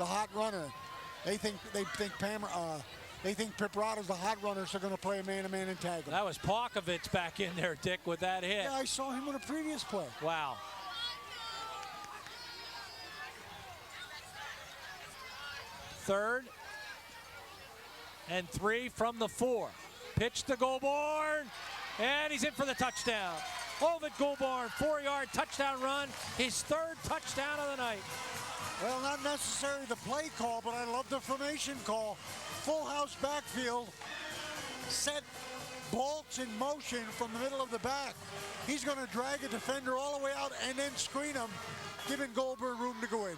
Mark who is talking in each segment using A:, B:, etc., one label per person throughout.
A: the hot runner. They think Piprato's the hot runner, so they're going to play a man-to-man and tag him.
B: That was Parkovich back in there, Dick, with that hit.
A: Yeah, I saw him on a previous play.
B: Wow. Third and 3 from the 4. Pitch to Goulbourne, and he's in for the touchdown. Ovid Goulbourne, 4-yard touchdown run, his 3rd touchdown of the night.
A: Well, not necessarily the play call, but I love the formation call. Full house backfield, set bolts in motion from the middle of the back. He's going to drag a defender all the way out and then screen him, giving Goulbourne room to go in.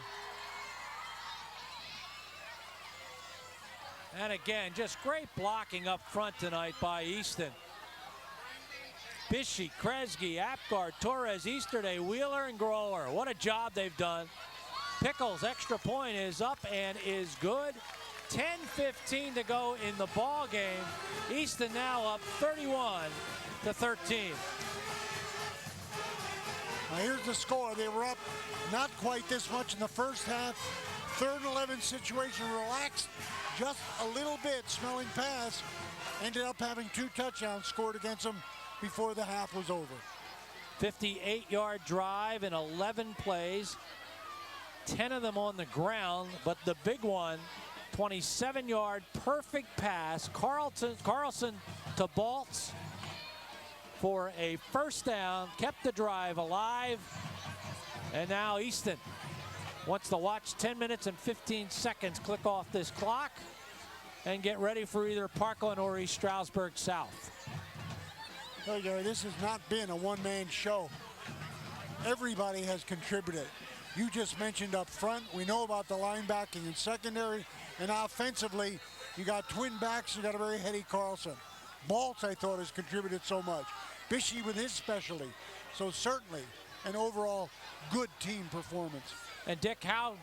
B: And again, just great blocking up front tonight by Easton. Bishie, Kresge, Apgar, Torres, Easterday, Wheeler, and Grower. What a job they've done. Pickles' extra point is up and is good. 10:15 to go in the ball game. Easton now up 31-13.
A: Now here's the score. They were up not quite this much in the first half. 3rd and 11 situation, relaxed just a little bit. Smelling pass, ended up having 2 touchdowns scored against them before the half was over.
B: 58-yard drive in 11 plays, 10 of them on the ground, but the big one, 27-yard perfect pass. Carlson to Baltz for a first down, kept the drive alive, and now Easton wants to watch 10 minutes and 15 seconds click off this clock and get ready for either Parkland or East Stroudsburg South.
A: Oh, Gary, this has not been a one-man show. Everybody has contributed. You just mentioned up front, we know about the linebacking and secondary, and offensively, you got twin backs, you got a very heady Carlson. Baltz, I thought, has contributed so much. Bishie with his specialty. So certainly an overall good team performance.
B: And Dick, how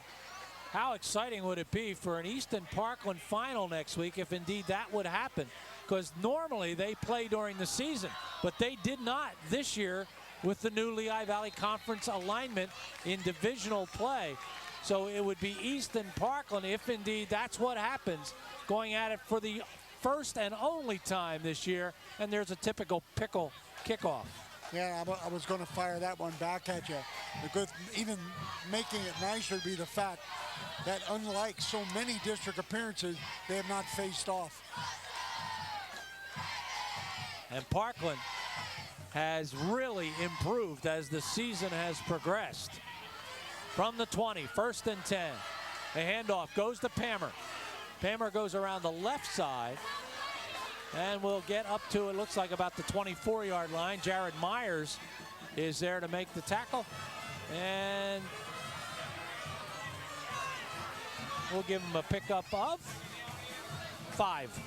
B: exciting would it be for an Easton Parkland final next week if indeed that would happen? Because normally they play during the season, but they did not this year with the new Lehigh Valley Conference alignment in divisional play. So it would be Easton Parkland, if indeed that's what happens, going at it for the first and only time this year, and there's a typical pickle kickoff.
A: Yeah, I was going to fire that one back at you. Even making it nicer would be the fact that unlike so many district appearances, they have not faced off.
B: And Parkland has really improved as the season has progressed. From the 20, 1st and 10. A handoff goes to Pammer. Pammer goes around the left side and will get up to, it looks like, about the 24-yard line. Jared Myers is there to make the tackle. And we'll give him a pickup of 5.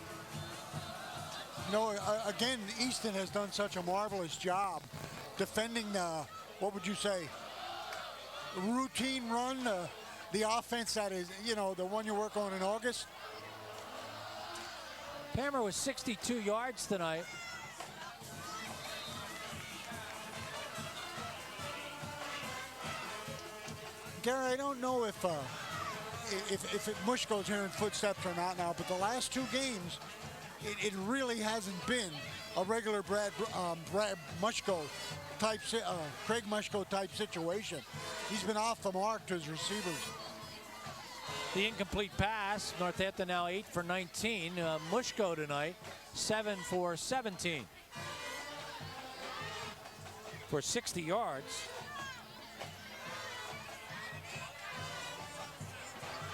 A: No, again, Easton has done such a marvelous job defending the, what would you say, routine run, the offense that is, you know, the one you work on in August.
B: Pammer was 62 yards tonight.
A: Gary, I don't know if Mushko's here in footsteps or not now, but the last 2 games, it really hasn't been a regular Mushko type, Craig Mushko type situation. He's been off the mark to his receivers.
B: The incomplete pass, Northampton now 8 for 19. Mushko tonight, 7 for 17 for 60 yards.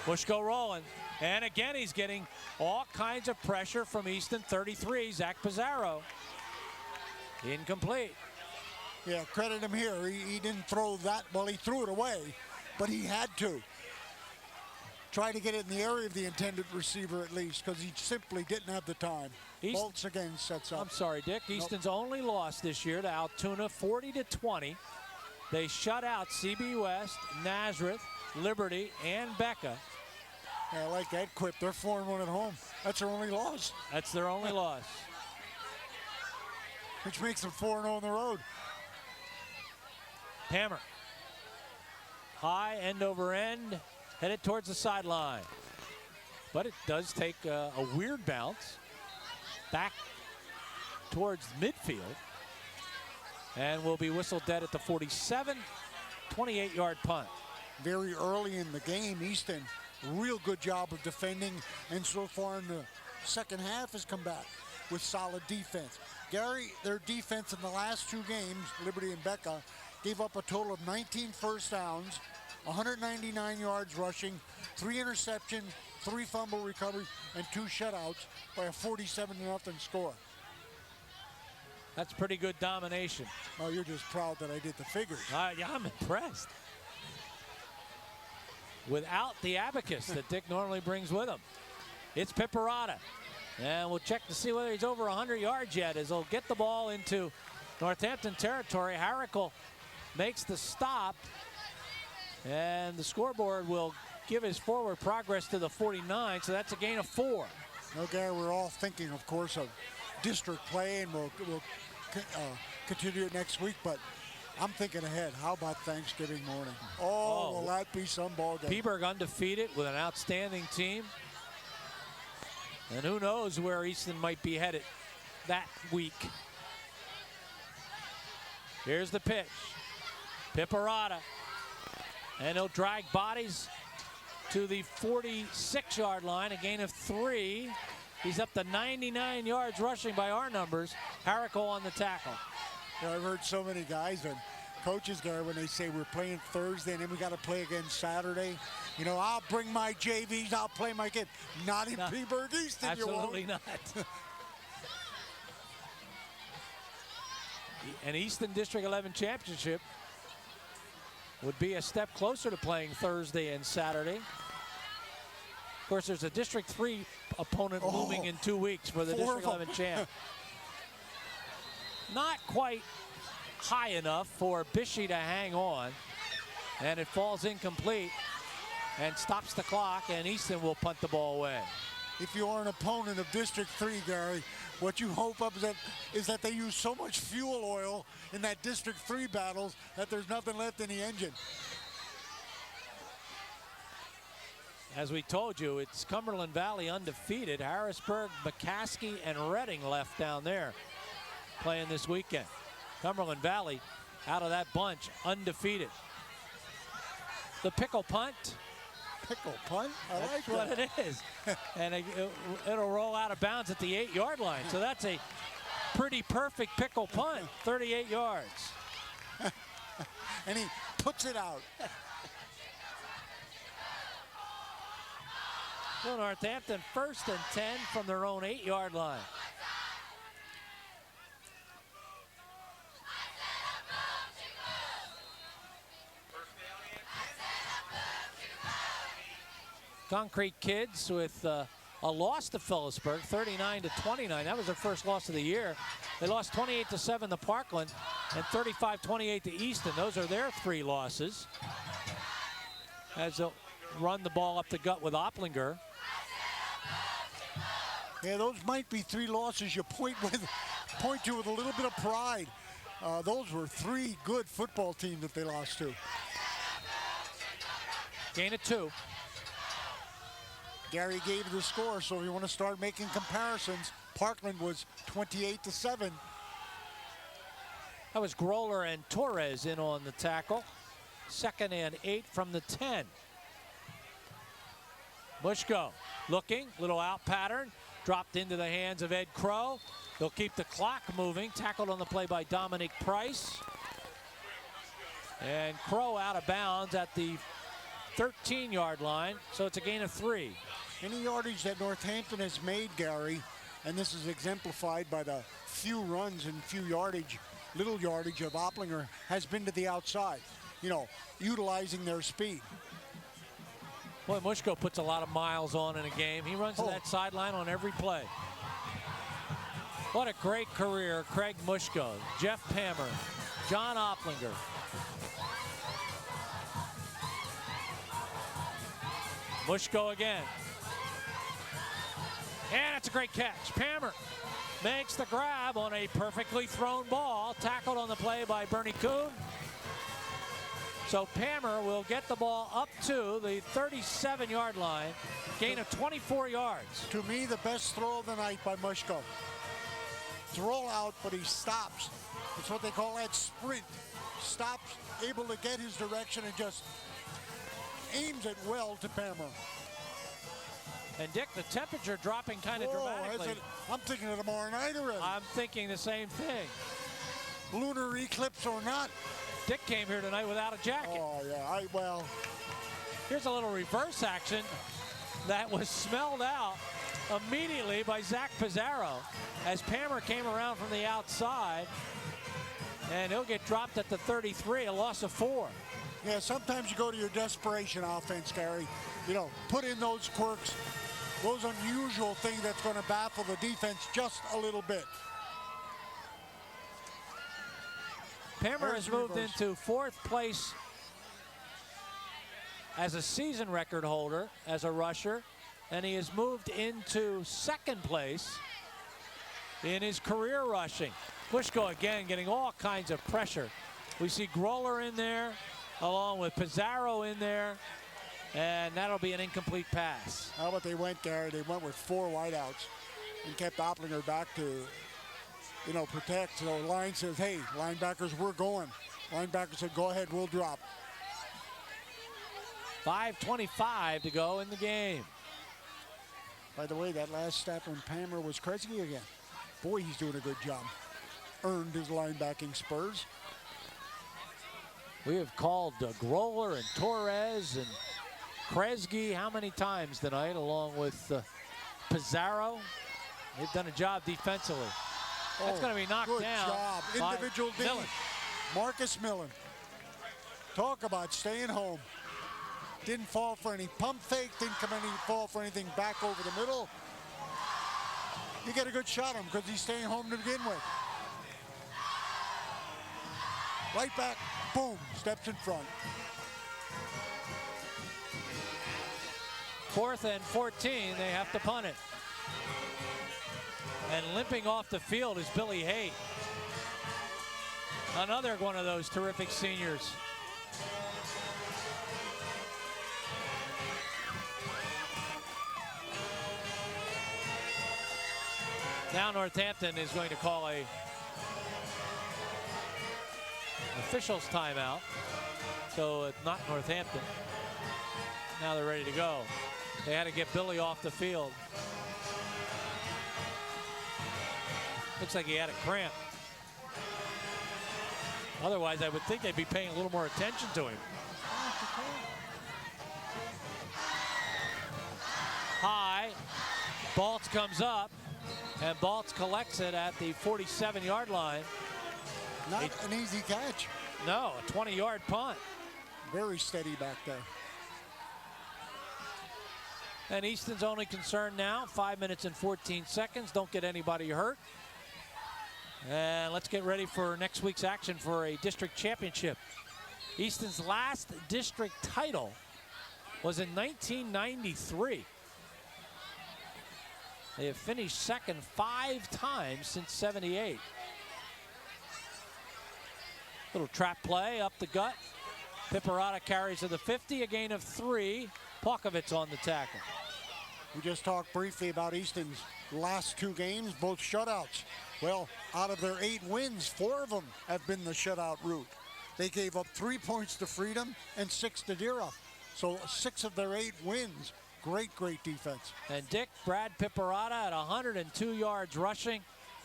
B: Mushko rolling, and again he's getting all kinds of pressure from Easton. 33, Zach Pizarro. Incomplete.
A: Yeah, credit him here. He didn't throw that, well, he threw it away, but he had to try to get it in the area of the intended receiver at least, because he simply didn't have the time. Baltz again sets up.
B: I'm sorry, Dick. Easton's only loss this year to Altoona, 40-20. They shut out CB West, Nazareth, Liberty, and Becca.
A: Yeah, I like that quip. They're 4-1 at home. That's their only loss.
B: That's their only loss.
A: Which makes them 4-0 on the road.
B: Pammer. High, end over end. headed towards the sideline. But it does take a weird bounce back towards midfield. And will be whistled dead at the 47, 28-yard punt.
A: Very early in the game, Easton, real good job of defending, and so far in the second half has come back with solid defense. Gary, their defense in the last two games, Liberty and Becca, gave up a total of 19 first downs, 199 yards rushing, 3 interceptions, 3 fumble recoveries, and 2 shutouts by a 47-0 score.
B: That's pretty good domination.
A: Oh, you're just proud that I did the figures.
B: Yeah, I'm impressed. Without the abacus that Dick normally brings with him. It's Piperata. And we'll check to see whether he's over 100 yards yet as he'll get the ball into Northampton territory. Harrickle makes the stop. And the scoreboard will give his forward progress to the 49, so that's a gain of 4.
A: Okay, we're all thinking, of course, of district play, and we'll continue it next week, but I'm thinking ahead. How about Thanksgiving morning? Oh, will that be some ball game?
B: Peaburg undefeated with an outstanding team. And who knows where Easton might be headed that week. Here's the pitch. Piperata. And he'll drag bodies to the 46-yard line, a gain of 3. He's up to 99 yards rushing by our numbers. Harrickle on the tackle.
A: You know, I've heard so many guys and coaches, Gary, when they say we're playing Thursday and then we got to play again Saturday. You know, I'll bring my JVs, I'll play my kid. Not in Peaburg Easton,
B: absolutely
A: you won't.
B: not. An Easton District 11 championship would be a step closer to playing Thursday and Saturday. Of course, there's a District 3 opponent looming in 2 weeks for the District 11 champ. Not quite high enough for Bishy to hang on, and it falls incomplete and stops the clock, and Easton will punt the ball away.
A: If you are an opponent of District 3, Gary, what you hope of is that they use so much fuel oil in that District 3 battles that there's nothing left in the engine.
B: As we told you, it's Cumberland Valley undefeated. Harrisburg, McCaskey, and Reading left down there playing this weekend. Cumberland Valley, out of that bunch, undefeated. The pickle punt.
A: Pickle punt?
B: That's what it is. And it'll roll out of bounds at the 8-yard line. So that's a pretty perfect pickle punt, 38 yards.
A: And he puts it out.
B: So Northampton 1st and 10 from their own 8-yard line. Concrete Kids with a loss to Phillipsburg, 39-29. That was their first loss of the year. They lost 28-7 to Parkland and 35-28 to Easton. Those are their 3 losses. As they'll run the ball up the gut with Opplinger.
A: Yeah, those might be 3 losses you point to with a little bit of pride. Those were 3 good football teams that they lost to.
B: Gain of 2.
A: Gary gave the score, so if you want to start making comparisons, Parkland was 28-7.
B: That was Groller and Torres in on the tackle. 2nd and 8 from the 10. Mushko looking, little out pattern, dropped into the hands of Ed Crow. They'll keep the clock moving. Tackled on the play by Dominic Price. And Crow out of bounds at the 13-yard line, so it's a gain of 3.
A: Any yardage that Northampton has made, Gary, and this is exemplified by the few runs and few yardage, little yardage of Opplinger, has been to the outside, you know, utilizing their speed.
B: Boy, Mushko puts a lot of miles on in a game. He runs to that sideline on every play. What a great career, Craig Mushko, Jeff Pammer, John Opplinger. Mushko again. And it's a great catch. Pammer makes the grab on a perfectly thrown ball. Tackled on the play by Bernie Kuhn. So Pammer will get the ball up to the 37-yard line, gain of 24 yards.
A: To me, the best throw of the night by Mushko. Throw out, but he stops. It's what they call that sprint. Stops, able to get his direction and just aims it well to Pammer.
B: And Dick, the temperature dropping kind of dramatically.
A: I'm thinking of tomorrow night already.
B: I'm thinking the same thing.
A: Lunar eclipse or not.
B: Dick came here tonight without a jacket.
A: Oh, yeah, well.
B: Here's a little reverse action that was smelled out immediately by Zach Pizarro as Pammer came around from the outside. And he'll get dropped at the 33, a loss of 4.
A: Yeah, sometimes you go to your desperation offense, Gary. You know, put in those quirks, those unusual things that's going to baffle the defense just a little bit.
B: Pammer has moved into 4th place as a season record holder as a rusher, and he has moved into 2nd place in his career rushing. Bushko again getting all kinds of pressure. We see Groller in there along with Pizarro in there, and that'll be an incomplete pass.
A: How about they went, Gary? They went with 4 wideouts and kept Opplinger back to, you know, protect. So the line says, hey, linebackers, we're going. Linebacker said, go ahead, we'll drop.
B: 5:25 to go in the game.
A: By the way, that last snap from Pammer was Kresge again. Boy, he's doing a good job. Earned his linebacking spurs.
B: We have called Groller and Torres and Kresge how many times tonight, along with Pizarro. They've done a job defensively. That's going to be knocked down.
A: Good job. Individual D.
B: Millen.
A: Marcus Millen. Talk about staying home. Didn't fall for any pump fake. Didn't fall for anything back over the middle. You get a good shot on him because he's staying home to begin with. Right back, boom, steps in front.
B: 4th and 14, they have to punt it. And limping off the field is Billy Haight. Another one of those terrific seniors. Now Northampton is going to call a officials timeout. So it's not Northampton. Now they're ready to go. They had to get Billy off the field. Looks like he had a cramp. Otherwise, I would think they'd be paying a little more attention to him. High. Baltz comes up, and Baltz collects it at the 47-yard line.
A: Not an easy catch.
B: No, a 20-yard punt.
A: Very steady back there.
B: And Easton's only concern now, 5 minutes and 14 seconds. Don't get anybody hurt. And let's get ready for next week's action for a district championship. Easton's last district title was in 1993. They have finished second 5 times since '78. Little trap play up the gut. Piperata carries to the 50, a gain of 3. Palkovitz on the tackle.
A: We just talked briefly about Easton's last 2 games, both shutouts. Well, out of their 8 wins, 4 of them have been the shutout route. They gave up 3 points to Freedom and 6 to Dira. So 6 of their 8 wins. Great, great defense.
B: And Dick, Brad Piperata at 102 yards rushing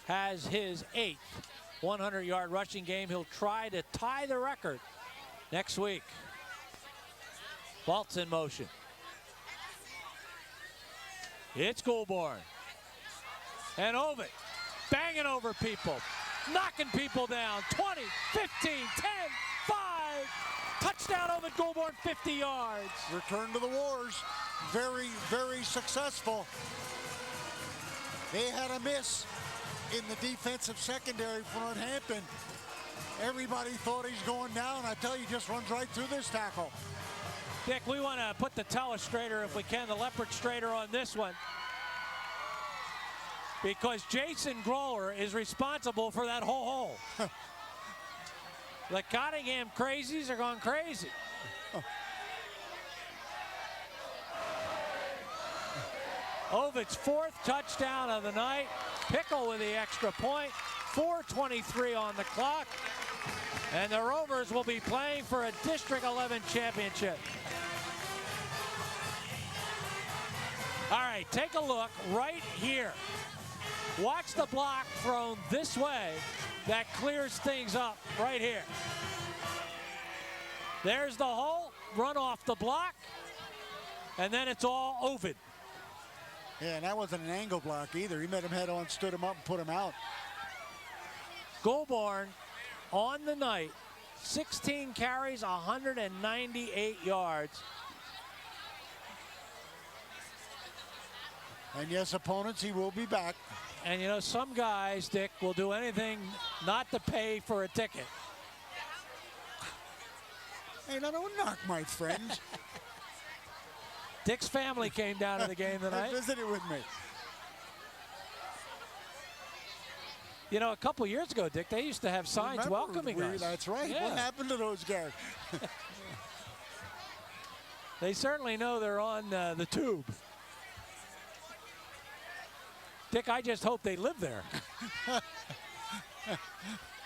B: has his 8th 100-yard rushing game. He'll try to tie the record next week. Baltz in motion. It's Goulbourne. And Ovitt banging over people, knocking people down. 20, 15, 10, 5. Touchdown Ovitt Goulbourne, 50 yards.
A: Return to the wars. Very, very successful. They had a miss in the defensive secondary for Northampton. Everybody thought he's going down. I tell you, just runs right through this tackle.
B: Dick, we want to put the telestrator, if we can, the Leopardstrator on this one, because Jason Groller is responsible for that whole hole. The Cottingham crazies are going crazy. Ovid's 4th touchdown of the night. Pickle with the extra point. 4:23 on the clock. And the Rovers will be playing for a District 11 championship. All right, take a look right here. Watch the block thrown this way. That clears things up right here. There's the hole, run off the block, and then it's all Ovid.
A: Yeah, and that wasn't an angle block either. He met him head on, stood him up, and put him out.
B: Goulbourne on the night, 16 carries, 198 yards.
A: And yes, opponents, he will be back.
B: And you know, some guys, Dick, will do anything not to pay for a ticket.
A: Hey, now don't knock my friends.
B: Dick's family came down to the game tonight.
A: They visited with me.
B: You know, a couple years ago, Dick, they used to have signs welcoming us.
A: That's right.
B: Yeah.
A: What happened to those guys?
B: They certainly know they're on the tube. Dick, I just hope they live there.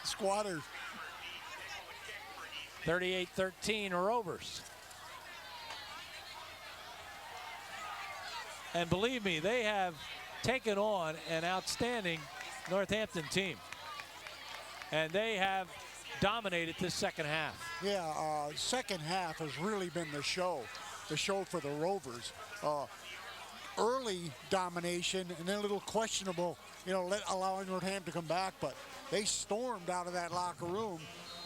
A: Squatters.
B: 38-13 Rovers. And believe me, they have taken on an outstanding Northampton team. And they have dominated this second half.
A: Yeah, second half has really been the show for the Rovers. Early domination and then a little questionable, you know, allowing Northampton to come back, but they stormed out of that locker room,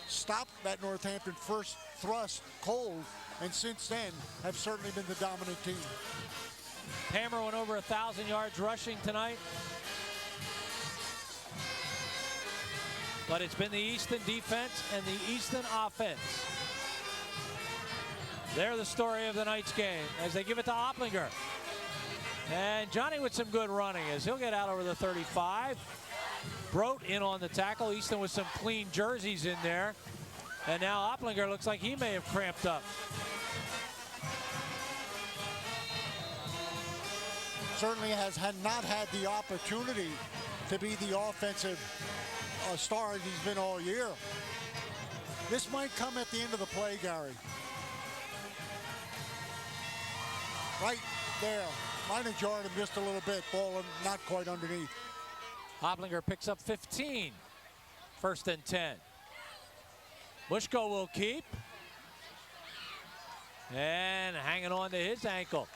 A: stopped that Northampton first thrust cold, and since then have certainly been the dominant team.
B: Hammer went over 1,000 yards rushing tonight. But it's been the Easton defense and the Easton offense. They're the story of the night's game as they give it to Opplinger. And Johnny with some good running as he'll get out over the 35. Brote in on the tackle. Easton with some clean jerseys in there. And now Opplinger looks like he may have cramped up.
A: Certainly has not had the opportunity to be the offensive star he's been all year. This might come at the end of the play, Gary. Right there. Might have jarred him just a little bit. Ball not quite underneath.
B: Opplinger picks up 15. 1st and 10. Bushko will keep. And hanging on to his ankle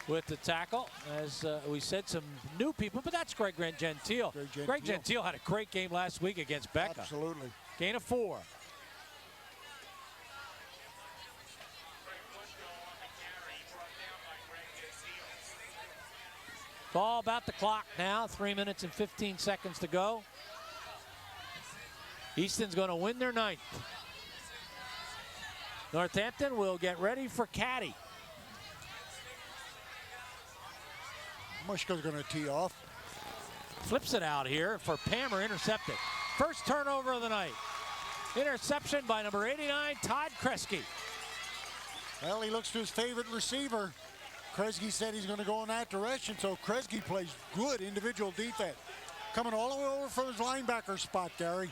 B: with the tackle. As we said, some new people, but that's Greg Gentile. Greg Gentile had a great game last week against Becca.
A: Absolutely.
B: Gain of 4. It's all about the clock now. 3 minutes and 15 seconds to go. Easton's going to win their 9th. Northampton will get ready for Caddy.
A: Mushko's going to tee off.
B: Flips it out here for Pammer, intercepted. First turnover of the night. Interception by number 89, Todd Kresge.
A: Well, he looks to his favorite receiver. Kresge said he's going to go in that direction, so Kresge plays good individual defense. Coming all the way over from his linebacker spot, Gary.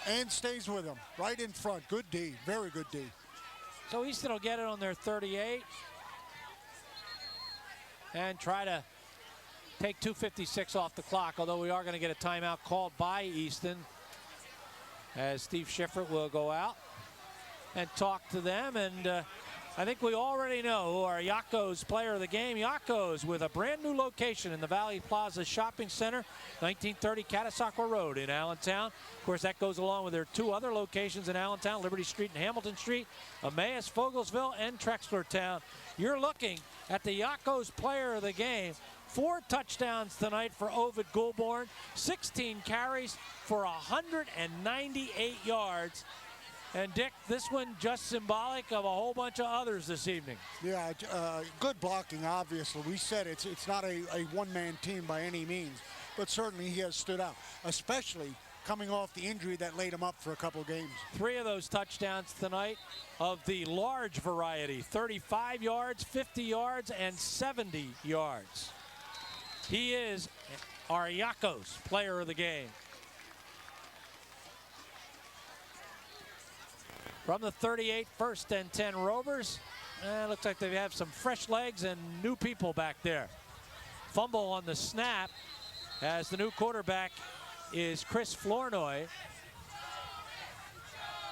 A: And stays with him, right in front. Good D, very good D.
B: So Easton will get it on their 38 and try to take 2:56 off the clock, although we are going to get a timeout called by Easton as Steve Schiffer will go out and talk to them. And I think we already know who our Yakos player of the game. Yakos with a brand new location in the Valley Plaza Shopping Center, 1930 Catasauqua Road in Allentown. Of course, that goes along with their 2 other locations in Allentown, Liberty Street and Hamilton Street, Emmaus, Fogelsville, and Trexlertown. You're looking at the Yakos player of the game. 4 touchdowns tonight for Ovid Goulbourne, 16 carries for 198 yards. And Dick, this one just symbolic of a whole bunch of others this evening.
A: Yeah, good blocking, obviously. We said it's not a one-man team by any means, but certainly he has stood out, especially coming off the injury that laid him up for a couple games.
B: 3 of those touchdowns tonight of the large variety, 35 yards, 50 yards, and 70 yards. He is our Yakos player of the game. From the 38, 1st and 10 Rovers. Looks like they have some fresh legs and new people back there. Fumble on the snap as the new quarterback is Chris Flournoy,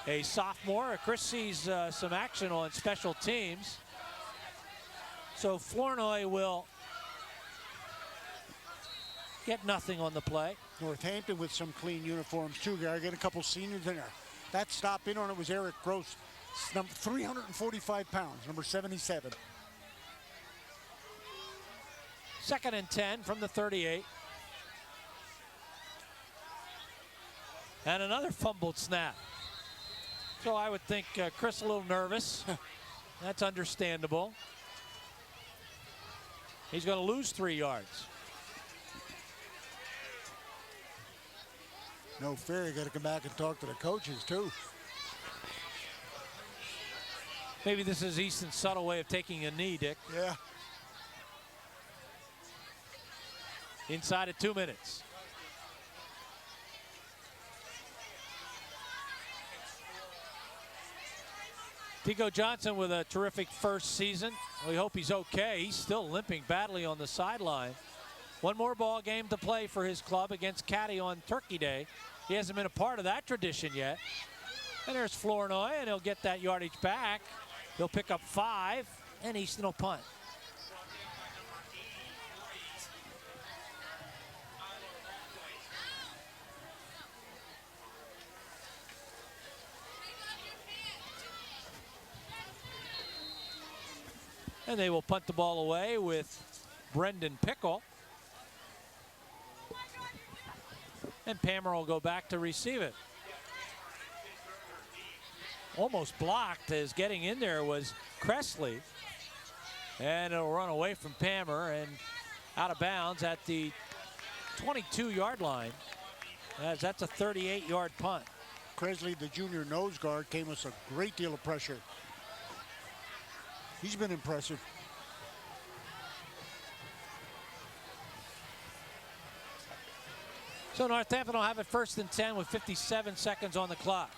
B: a sophomore. Chris sees some action on special teams. So Flournoy will get nothing on the play.
A: Northampton with some clean uniforms too, Gary. Get a couple seniors in there. That stop in on it was Eric Gross, number 345 pounds, number 77.
B: 2nd and 10 from the 38. And another fumbled snap. So I would think Chris a little nervous. That's understandable. He's going to lose 3 yards.
A: No fair, you got to come back and talk to the coaches too.
B: Maybe this is Easton's subtle way of taking a knee, Dick.
A: Yeah.
B: Inside of 2 minutes. Tico Johnson with a terrific first season. We hope he's okay. He's still limping badly on the sideline. One more ball game to play for his club against Caddy on Turkey Day. He hasn't been a part of that tradition yet. And there's Flournoy, and he'll get that yardage back. He'll pick up 5, and Easton will punt. And they will punt the ball away with Brendan Pickle. And Palmer will go back to receive it. Almost blocked as getting in there was Cressley. And it'll run away from Palmer and out of bounds at the 22-yard line. As that's a 38-yard punt.
A: Cressley, the junior nose guard, came with a great deal of pressure. He's been impressive.
B: So Northampton will have it 1st and 10 with 57 seconds on the clock.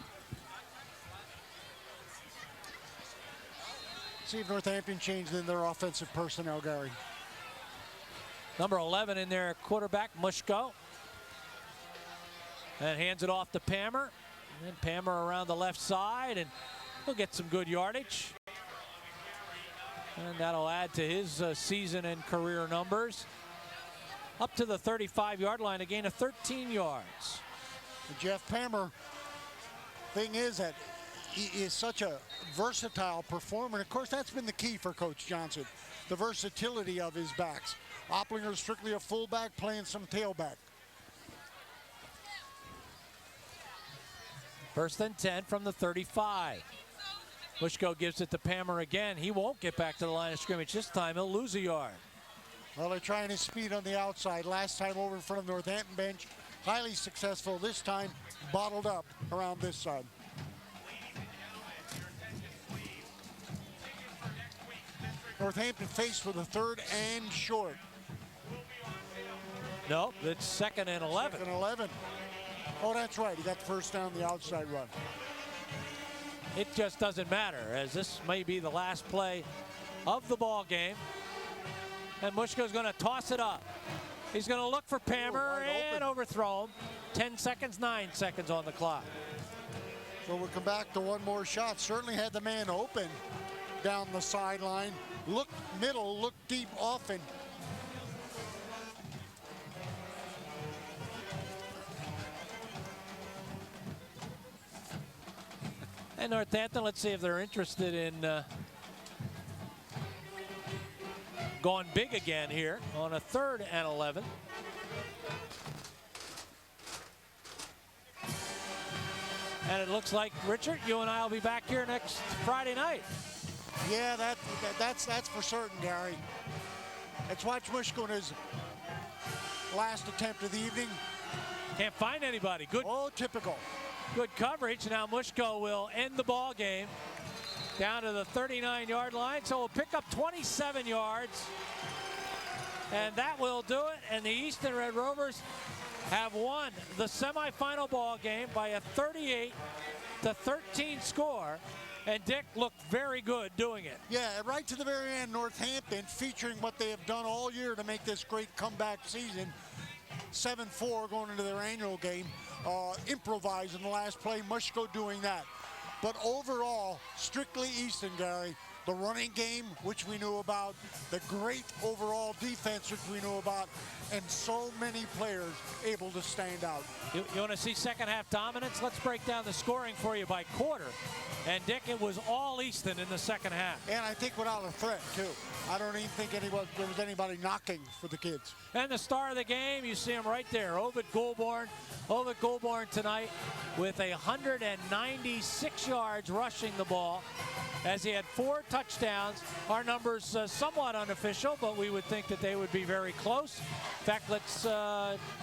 A: See if Northampton changed in their offensive personnel, Gary.
B: Number 11 in their quarterback, Mushko. And hands it off to Palmer. And Palmer around the left side, and he'll get some good yardage. And that'll add to his season and career numbers. Up to the 35-yard line, a gain of 13 yards.
A: Jeff Palmer, thing is that he is such a versatile performer. And of course, that's been the key for Coach Johnson, the versatility of his backs. Opplinger strictly a fullback, playing some tailback.
B: 1st and 10 from the 35. Mushko gives it to Palmer again. He won't get back to the line of scrimmage this time. He'll lose a yard.
A: Well, they're trying his speed on the outside. Last time over in front of Northampton bench, highly successful. This time, bottled up around this side. Northampton faced with a 3rd and short.
B: Nope, it's 2nd and 11.
A: 2nd and 11. Oh, that's right. He got the first down the outside run.
B: It just doesn't matter, as this may be the last play of the ball game. And Mushko's going to toss it up. He's going to look for Palmer and overthrow him. 10 seconds, 9 seconds on the clock.
A: So we'll come back to one more shot. Certainly had the man open down the sideline. Looked middle, looked deep often.
B: And Northampton, let's see if they're interested in going big again here on a 3rd and 11. And it looks like, Richard, you and I will be back here next Friday night.
A: Yeah, that's for certain, Gary. Let's watch Mushko in his last attempt of the evening.
B: Can't find anybody. Good.
A: Oh, typical.
B: Good coverage. Now Mushko will end the ball game down to the 39-yard line. So we'll pick up 27 yards. And that will do it. And the Easton Red Rovers have won the semifinal ball game by a 38-13 score. And Dick looked very good doing it.
A: Yeah, right to the very end, Northampton featuring what they have done all year to make this great comeback season. 7-4 going into their annual game. Improvise in the last play, Mushko doing that. But overall, strictly Easton, Gary. The running game, which we knew about, the great overall defense, which we knew about, and so many players able to stand out.
B: You want to see second half dominance? Let's break down the scoring for you by quarter. And Dick, it was all Easton in the second half.
A: And I think without a threat, too. I don't even think there was anybody knocking for the kids.
B: And the star of the game, you see him right there, Ovid Goulbourne. Ovid Goulbourne tonight with 196 yards rushing the ball, as he had 4 touchdowns. Our numbers somewhat unofficial, but we would think that they would be very close. In fact, let's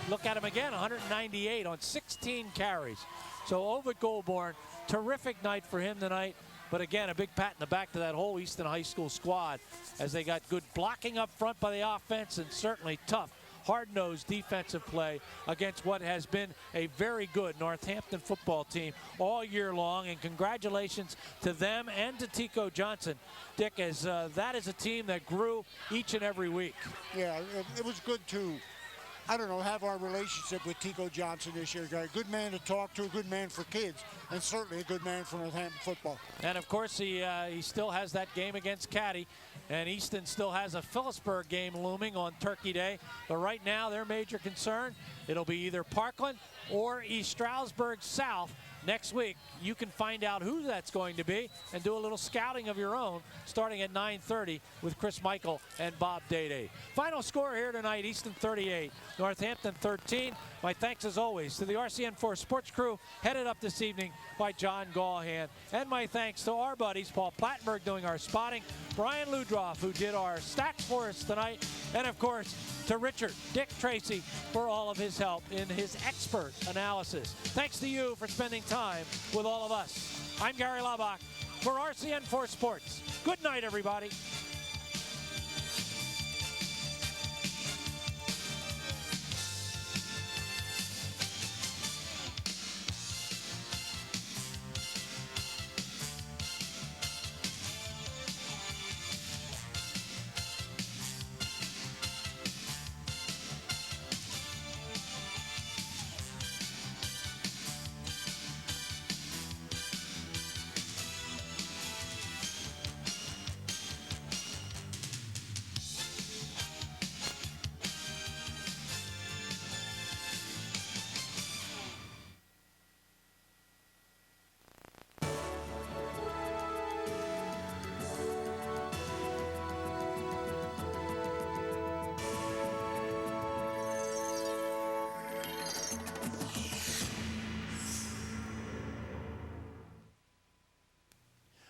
B: look at him again. 198 on 16 carries. So Ovid Goulbourne, terrific night for him tonight. But again, a big pat in the back to that whole Easton High School squad, as they got good blocking up front by the offense, and certainly tough, hard-nosed defensive play against what has been a very good Northampton football team all year long. And congratulations to them and to Tico Johnson, Dick, as that is a team that grew each and every week.
A: Yeah, it was good to, I don't know, have our relationship with Tico Johnson this year. A good man to talk to, a good man for kids, and certainly a good man for Northampton football.
B: And of course, he still has that game against Caddy. And Easton still has a Phillipsburg game looming on Turkey Day. But right now, their major concern, it'll be either Parkland or East Stroudsburg South next week. You can find out who that's going to be and do a little scouting of your own starting at 9:30 with Chris Michael and Bob Dede. Final score here tonight, Easton 38, Northampton 13. My thanks as always to the RCN4 sports crew headed up this evening by John Gaughan. And my thanks to our buddies, Paul Plattenberg doing our spotting, Brian Ludroff, who did our stats for us tonight, and of course to Richard Dick Tracy for all of his help in his expert analysis. Thanks to you for spending time with all of us. I'm Gary Laubach for RCN4 Sports. Good night, everybody.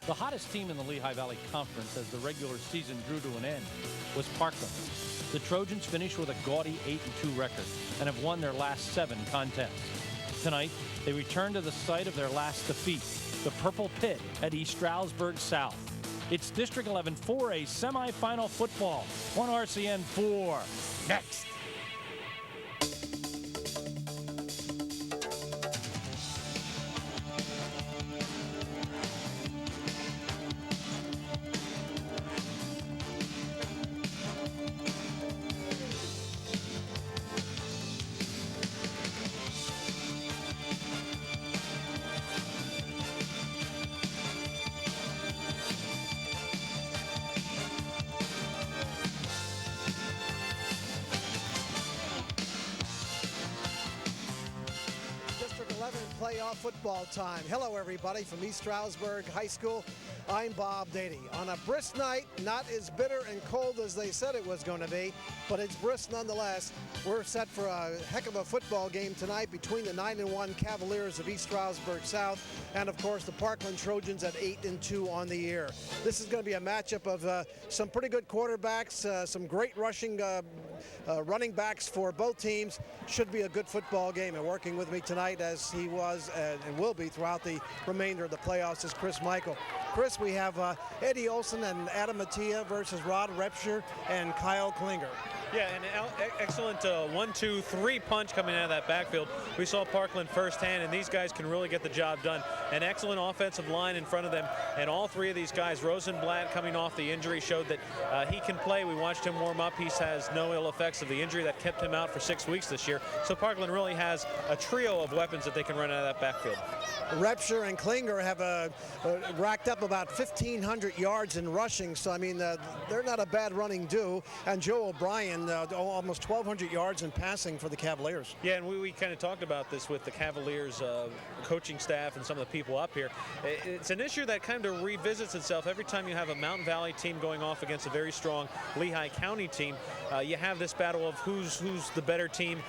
B: The hottest team in the Lehigh Valley Conference as the regular season drew to an end was Parkland. The Trojans finished with a gaudy 8-2 record and have won their last 7 contests. Tonight, they return to the site of their last defeat, the Purple Pit at East Stroudsburg South. It's District 11 4A semifinal football on RCN 4. Next.
C: playoff football time. Hello, everybody, from East Stroudsburg High School. I'm Bob Dady. On a brisk night, not as bitter and cold as they said it was going to be, but it's brisk nonetheless. We're set for a heck of a football game tonight between the 9-1 Cavaliers of East Stroudsburg South and, of course, the Parkland Trojans at 8-2 on the year. This is going to be a matchup of some pretty good quarterbacks, some great rushing running backs for both teams. Should be a good football game. And working with me tonight, as he was and will be throughout the remainder of the playoffs, is Chris Michael. Chris, we have Eddie Olson and Adam Mattia versus Rod Repsher and Kyle Klinger.
D: Yeah, an excellent 1-2-3 punch coming out of that backfield. We saw Parkland firsthand, and these guys can really get the job done. An excellent offensive line in front of them, and all three of these guys, Rosenblatt coming off the injury, showed that he can play. We watched him warm up. He has no ill effects of the injury that kept him out for 6 weeks this year. So Parkland really has a trio of weapons that they can run out of that backfield.
C: Repsher and Klinger have racked up about 1,500 yards in rushing, so I mean they're not a bad running duo. And Joe O'Brien, almost 1,200 yards in passing for the Cavaliers.
D: Yeah, and we kind of talked about this with the Cavaliers coaching staff and some of the people up here. It's an issue that kind of revisits itself every time you have a Mountain Valley team going off against a very strong Lehigh County team. You have this battle of who's the better team.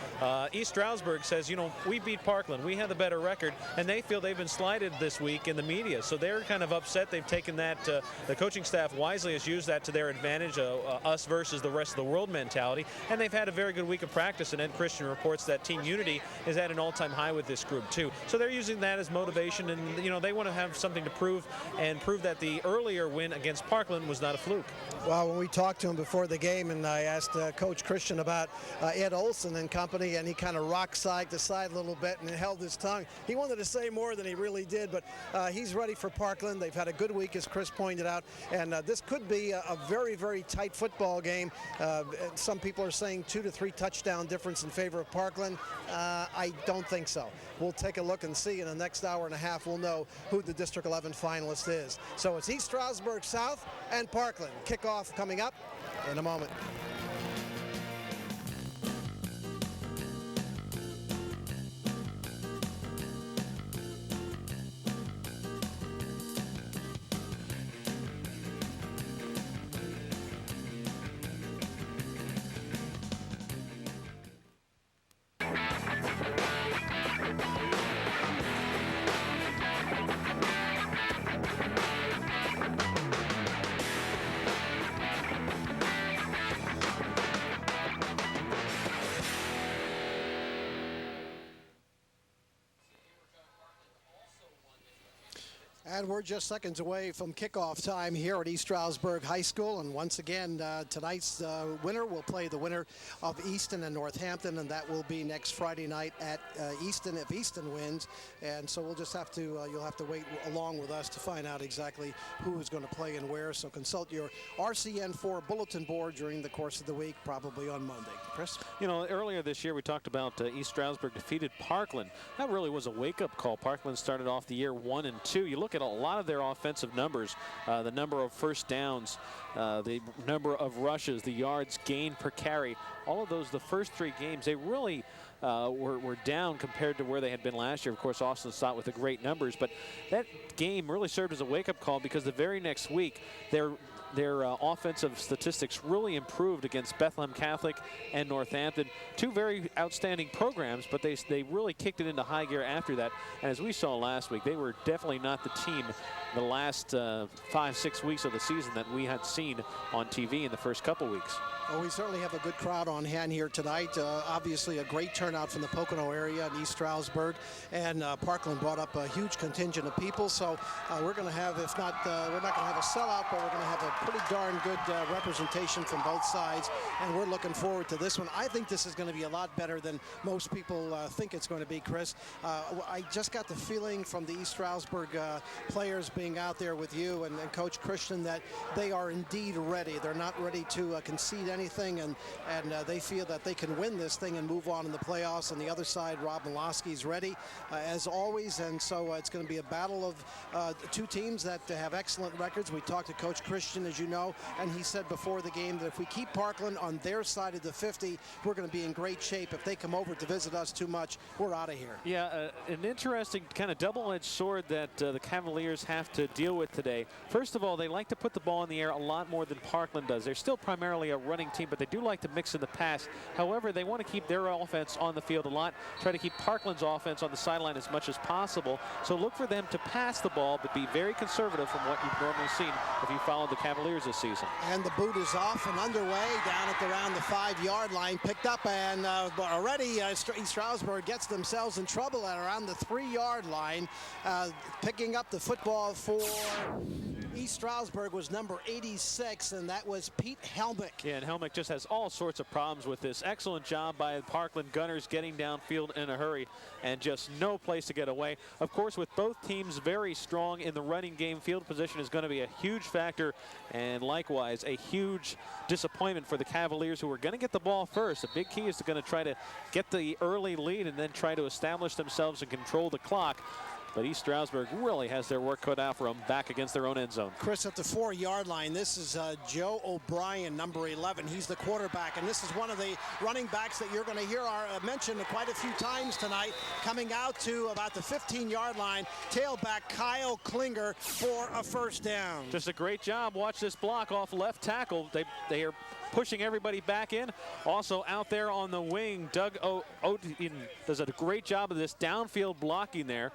D: East Stroudsburg says, you know, we beat Parkland. We have the better record, and they feel they've been slighted this week in the media. So they're kind of upset. They've taken that, the coaching staff wisely has used that to their advantage, us versus the rest of the world mentality. And they've had a very good week of practice, and Ed Christian reports that team unity is at an all-time high with this group too. So they're using that as motivation, and you know, they want to have something to prove, and prove that the earlier win against Parkland was not a fluke.
C: Well, when we talked to him before the game, and I asked Coach Christian about Ed Olson and company, and he kind of rocked side to side a little bit and held his tongue. He wanted to say more than he really did, but he's ready for Parkland. They've had a good week, as Chris pointed out, and this could be a very, very tight football game. Some people are saying 2 to 3 touchdown difference in favor of Parkland. I don't think so. We'll take a look and see. In the next hour and a half, we'll know who the District 11 finalist is. So it's East Stroudsburg South and Parkland. Kickoff coming up in a moment. And we're just seconds away from kickoff time here at East Stroudsburg High School. And once again, tonight's winner will play the winner of Easton and Northampton, and that will be next Friday night at Easton if Easton wins. And so we'll just have to, you'll have to wait along with us to find out exactly who is going to play and where. So consult your RCN4 bulletin board during the course of the week, probably on Monday. Chris?
B: You know, earlier this year we talked about East Stroudsburg defeated Parkland. That really was a wake-up call. Parkland started off the year 1-2. You look at a lot of their offensive numbers, the number of first downs, the number of rushes, the yards gained per carry, all of those, the first 3 games, they really were down compared to where they had been last year. Of course, Austin Stott with the great numbers, but that game really served as a wake-up call because the very next week, their offensive statistics really improved against Bethlehem Catholic and Northampton. 2 very outstanding programs, but they really kicked it into high gear after that. And as we saw last week, they were definitely not the team the last 5-6 weeks of the season that we had seen on TV in the first couple weeks.
C: Well, we certainly have a good crowd on hand here tonight. Obviously a great turnout from the Pocono area and East Stroudsburg, and Parkland brought up a huge contingent of people. So we're going to have, if not, we're not going to have a sellout, but we're going to have a pretty darn good representation from both sides, and we're looking forward to this one. I think this is going to be a lot better than most people think it's going to be, Chris. I just got the feeling from the East Stroudsburg players being out there with you and Coach Christian that they are indeed ready. They're not ready to concede anything, and they feel that they can win this thing and move on in the playoffs. playoffs. On the other side, Rob Milosky's ready, as always. And so it's going to be a battle of two teams that have excellent records. We talked to Coach Christian, as you know, and he said before the game that if we keep Parkland on their side of the 50, we're going to be in great shape. If they come over to visit us too much, we're out of here.
D: Yeah, an interesting kind of double-edged sword that the Cavaliers have to deal with today. First of all, they like to put the ball in the air a lot more than Parkland does. They're still primarily a running team, but they do like to mix in the pass. However, they want to keep their offense on the field a lot, try to keep Parkland's offense on the sideline as much as possible. So look for them to pass the ball, but be very conservative from what you've normally seen if you followed the Cavaliers this season.
C: And the boot is off and underway down at around the 5-yard line, picked up, and already East Stroudsburg gets themselves in trouble at around the 3-yard line. Picking up the football for East Stroudsburg was number 86, and that was Pete Helmick.
D: Yeah, and Helmick just has all sorts of problems with this. Excellent job by the Parkland Gunners getting downfield in a hurry, and just no place to get away. Of course, with both teams very strong in the running game, field position is going to be a huge factor, and likewise a huge disappointment for the Cavaliers, who are going to get the ball first. The big key is going to try to get the early lead and then try to establish themselves and control the clock. But East Stroudsburg really has their work cut out for them back against their own end zone.
C: Chris, at the 4-yard line, this is Joe O'Brien, number 11. He's the quarterback, and this is one of the running backs that you're going to hear mentioned quite a few times tonight. Coming out to about the 15-yard line, tailback Kyle Klinger for a first down.
D: Just a great job. Watch this block off left tackle. They are pushing everybody back in. Also out there on the wing, Doug Oden does a great job of this downfield blocking there,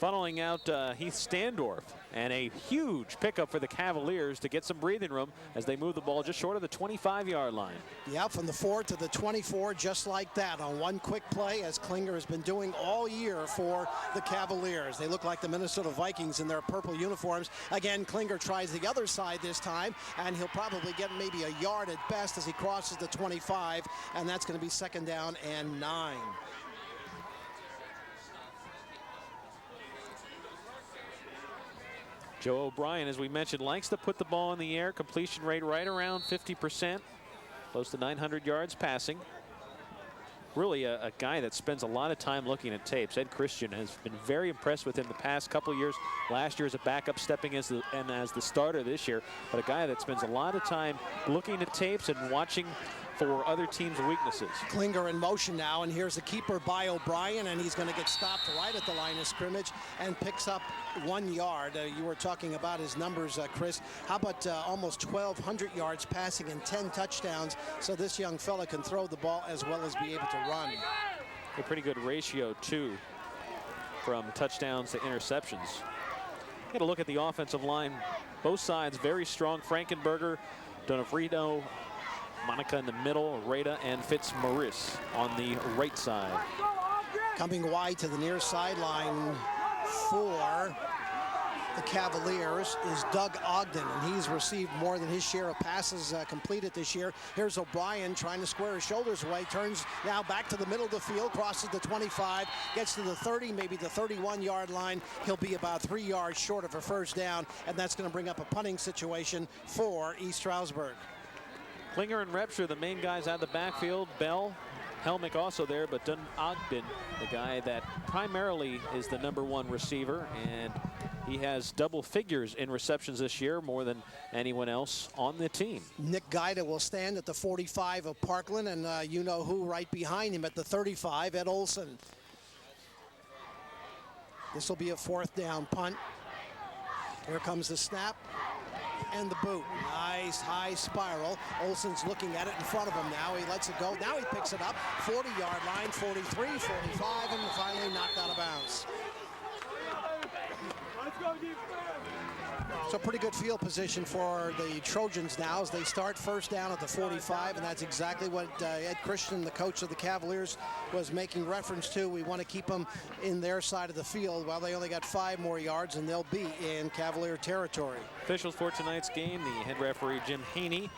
D: funneling out Heath Standorf, and a huge pickup for the Cavaliers to get some breathing room as they move the ball just short of the 25-yard line.
C: Yeah, from the 4 to the 24, just like that on one quick play, as Klinger has been doing all year for the Cavaliers. They look like the Minnesota Vikings in their purple uniforms. Again, Klinger tries the other side this time, and he'll probably get maybe a yard at best as he crosses the 25, and that's going to be 2nd down and 9.
D: Joe O'Brien, as we mentioned, likes to put the ball in the air. Completion rate right around 50%, close to 900 yards passing. Really a guy that spends a lot of time looking at tapes. Ed Christian has been very impressed with him the past couple of years. Last year as a backup, stepping as the starter this year. But a guy that spends a lot of time looking at tapes and watching for other teams' weaknesses.
C: Klinger in motion now, and here's the keeper by O'Brien, and he's going to get stopped right at the line of scrimmage and picks up 1 yard. You were talking about his numbers, Chris. How about almost 1,200 yards passing and 10 touchdowns, so this young fella can throw the ball as well as be able to run.
D: A pretty good ratio, too, from touchdowns to interceptions. Get a look at the offensive line. Both sides very strong. Frankenberger, Donofrio, Monica in the middle, Rada and Fitzmaurice on the right side.
C: Coming wide to the near sideline for the Cavaliers is Doug Ogden, and he's received more than his share of passes completed this year. Here's O'Brien trying to square his shoulders away, turns now back to the middle of the field, crosses the 25, gets to the 30, maybe the 31-yard line. He'll be about 3 yards short of a first down, and that's going to bring up a punting situation for East Stroudsburg.
D: Klinger and Repsher, the main guys out of the backfield. Bell, Helmick also there, but Dunn Ogden, the guy that primarily is the #1 receiver, and he has double figures in receptions this year, more than anyone else on the team.
C: Nick Guida will stand at the 45 of Parkland, and you know who right behind him at the 35, Ed Olson. This will be a 4th down punt. Here comes the snap and the boot. Nice high spiral. Olson's looking at it in front of him now. He lets it go. Now he picks it up. 40-yard line, 43, 45, and finally knocked out of bounds. So pretty good field position for the Trojans now as they start first down at the 45, and that's exactly what Ed Christian, the coach of the Cavaliers, was making reference to. We want to keep them in their side of the field. Well, they only got 5 more yards, and they'll be in Cavalier territory.
D: Officials for tonight's game, the head referee, Jim Haney.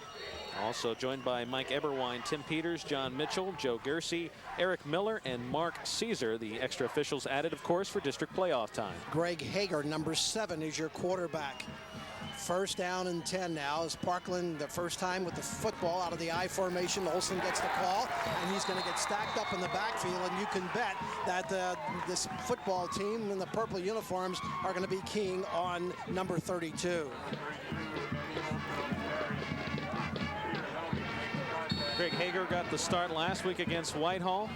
D: Also joined by Mike Eberwine, Tim Peters, John Mitchell, Joe Gersey, Eric Miller, and Mark Caesar. The extra officials added, of course, for district playoff time.
C: Greg Hager, number 7, is your quarterback. First down and 10 now as Parkland, the first time with the football out of the I formation. Olsen gets the call, and he's going to get stacked up in the backfield, and you can bet that this football team in the purple uniforms are going to be keying on number 32.
D: Greg Hager got the start last week against Whitehall.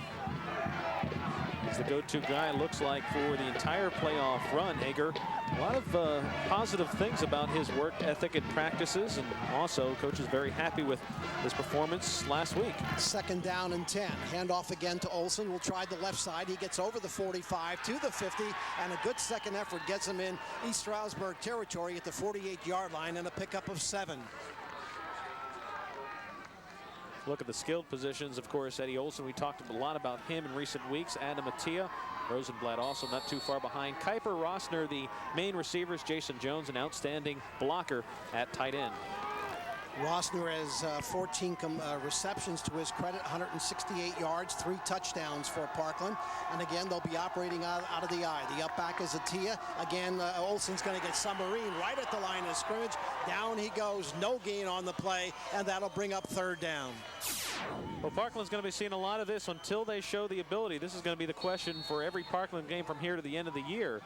D: He's the go-to guy, looks like, for the entire playoff run. Hager, a lot of positive things about his work ethic and practices, and also coach is very happy with his performance last week.
C: Second down and 10. Handoff again to Olsen. We'll try the left side. He gets over the 45 to the 50, and a good second effort gets him in East Stroudsburg territory at the 48-yard line, and a pickup of 7.
D: Look at the skilled positions, of course. Eddie Olsen, we talked a lot about him in recent weeks. Adam Mattia, Rosenblatt also not too far behind. Kuiper, Rossner, the main receivers. Jason Jones, an outstanding blocker at tight end.
C: Rossner has 14 receptions to his credit, 168 yards, 3 touchdowns for Parkland. And again, they'll be operating out of the I. The up back is Attia. Again, Olsen's going to get submarine right at the line of scrimmage. Down he goes, no gain on the play, and that'll bring up third down.
D: Well, Parkland's going to be seeing a lot of this until they show the ability. This is going to be the question for every Parkland game from here to the end of the year.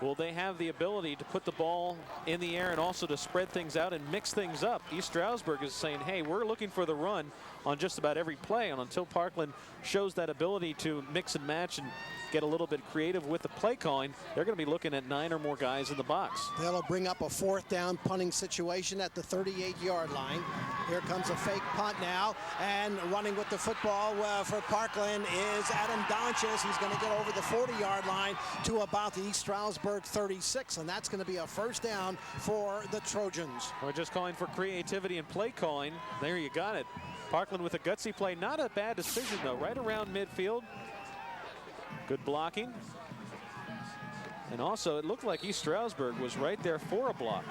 D: Will they have the ability to put the ball in the air and also to spread things out and mix things up? East Stroudsburg is saying, hey, we're looking for the run on just about every play. And until Parkland shows that ability to mix and match and get a little bit creative with the play calling, they're going to be looking at 9 or more guys in the box.
C: That'll bring up a fourth down punting situation at the 38-yard line. Here comes a fake punt now, and running with the football for Parkland is Adam Donches. He's going to get over the 40-yard line to about the East Stroudsburg 36, and that's going to be a first down for the Trojans.
D: We're just calling for creativity and play calling. There you got it. Parkland with a gutsy play. Not a bad decision, though. Right around midfield. Good blocking. And also, it looked like East Stroudsburg was right there for a block.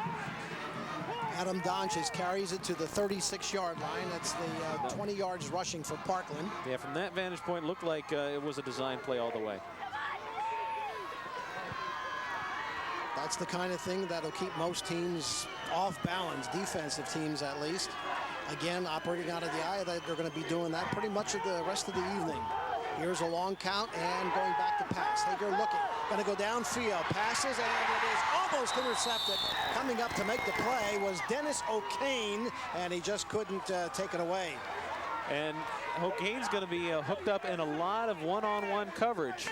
C: Adam Donches carries it to the 36-yard line. That's the 20 yards rushing for Parkland.
D: Yeah, from that vantage point, looked like it was a design play all the way.
C: That's the kind of thing that'll keep most teams off balance, defensive teams at least. Again, operating out of the eye, they're going to be doing that pretty much the rest of the evening. Here's a long count and going back to pass. Hager looking, going to go downfield, passes, and it is almost intercepted. Coming up to make the play was Dennis O'Kane, and he just couldn't take it away.
D: And O'Kane's going to be hooked up in a lot of one-on-one coverage.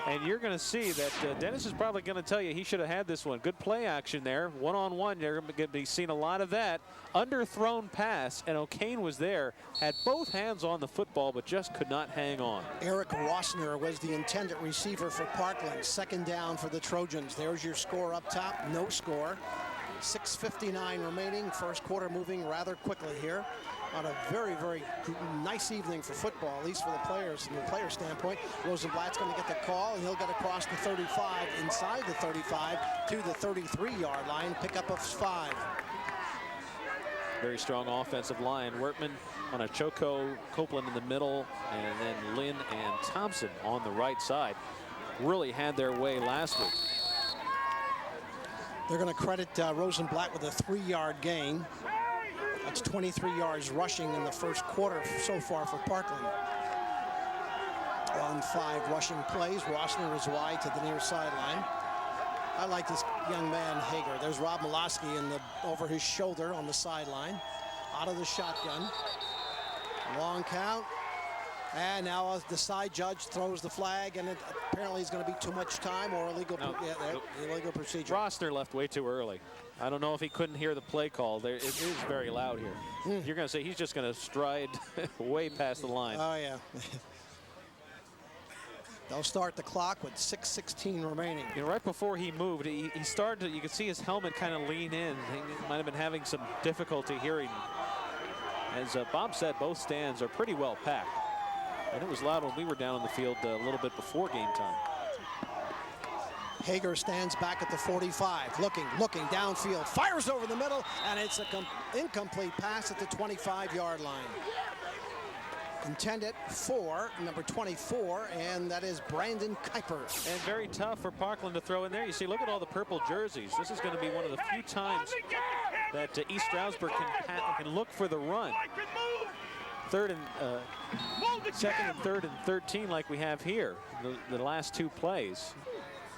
D: And you're going to see that Dennis is probably going to tell you he should have had this one. Good play action there. One-on-one, you're going to be seeing a lot of that. Underthrown pass, and O'Kane was there. Had both hands on the football, but just could not hang on.
C: Eric Rossner was the intended receiver for Parkland. Second down for the Trojans. There's your score up top. No score. 6:59 remaining. First quarter moving rather quickly here. On a very, very nice evening for football, at least for the players, from the player standpoint. Rosenblatt's going to get the call, and he'll get across the 35, inside the 35, to the 33-yard line, pickup of 5.
D: Very strong offensive line. Workman on a Choco, Copeland in the middle, and then Lynn and Thompson on the right side. Really had their way last week.
C: They're going to credit Rosenblatt with a 3-yard gain. That's 23 yards rushing in the first quarter so far for Parkland. On 5 rushing plays, Rossner is wide to the near sideline. I like this young man, Hager. There's Rob Miloski over his shoulder on the sideline. Out of the shotgun. Long count. And now the side judge throws the flag, and it apparently is going to be too much time or illegal, illegal procedure.
D: Rossner left way too early. I don't know if he couldn't hear the play call. It is very loud here. You're going to say he's just going to stride way past the line.
C: Oh, yeah. They'll start the clock with 6:16 remaining.
D: You know, right before he moved, he started to, you could see his helmet kind of lean in. He might have been having some difficulty hearing. As Bob said, both stands are pretty well packed. And it was loud when we were down on the field a little bit before game time.
C: Hager stands back at the 45, looking downfield, fires over the middle, and it's an incomplete pass at the 25-yard line. intended for number 24, and that is Brandon Kuiper.
D: And very tough for Parkland to throw in there. You see, look at all the purple jerseys. This is going to be one of the few times that East Stroudsburg can look for the run. Second and third and 13 like we have here, the last two plays.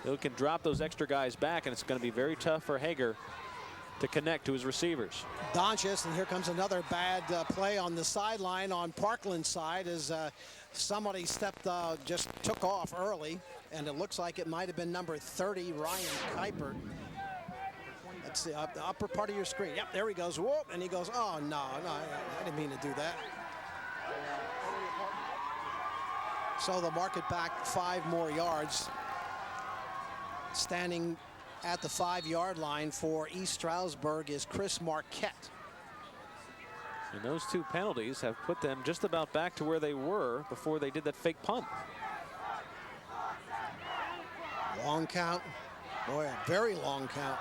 D: They can drop those extra guys back, and it's going to be very tough for Hager to connect to his receivers.
C: Donchis, and here comes another bad play on the sideline on Parkland's side as somebody just took off early, and it looks like it might have been number 30, Ryan Kuiper. That's the upper part of your screen. Yep, there he goes. Whoop, and he goes, oh, no, I didn't mean to do that. So they'll mark it back 5 more yards. Standing at the 5-yard line for East Stroudsburg is Chris Marquette.
D: And those 2 penalties have put them just about back to where they were before they did that fake punt.
C: Long count. Boy, a very long count.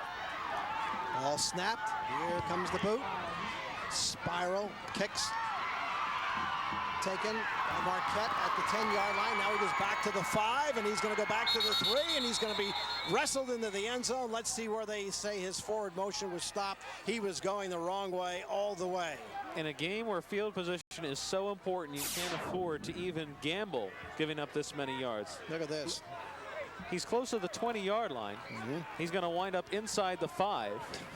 C: Ball snapped. Here comes the boot. Spiral. Kicks. Taken by Marquette at the 10-yard line. Now he goes back to the 5, and he's going to go back to the 3, and he's going to be wrestled into the end zone. Let's see where they say his forward motion was stopped. He was going the wrong way all the way.
D: In a game where field position is so important, you can't afford to even gamble giving up this many yards.
C: Look at this.
D: He's close to the 20-yard line. He's going to wind up inside the 5,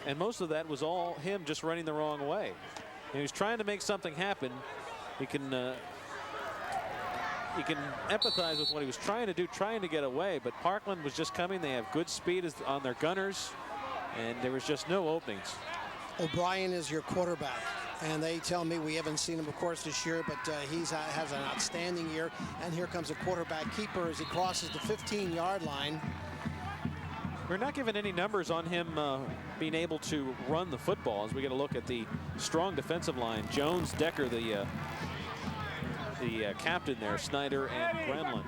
D: and most of that was all him just running the wrong way. And he was trying to make something happen. You can empathize with what he was trying to do, trying to get away, but Parkland was just coming. They have good speed on their gunners, and there was just no openings.
C: O'Brien is your quarterback, and they tell me, we haven't seen him, of course, this year, but he has an outstanding year. And here comes a quarterback keeper as he crosses the 15-yard line.
D: We're not given any numbers on him being able to run the football as we get a look at the strong defensive line. Jones, Decker, the captain there, Snyder, and Grenland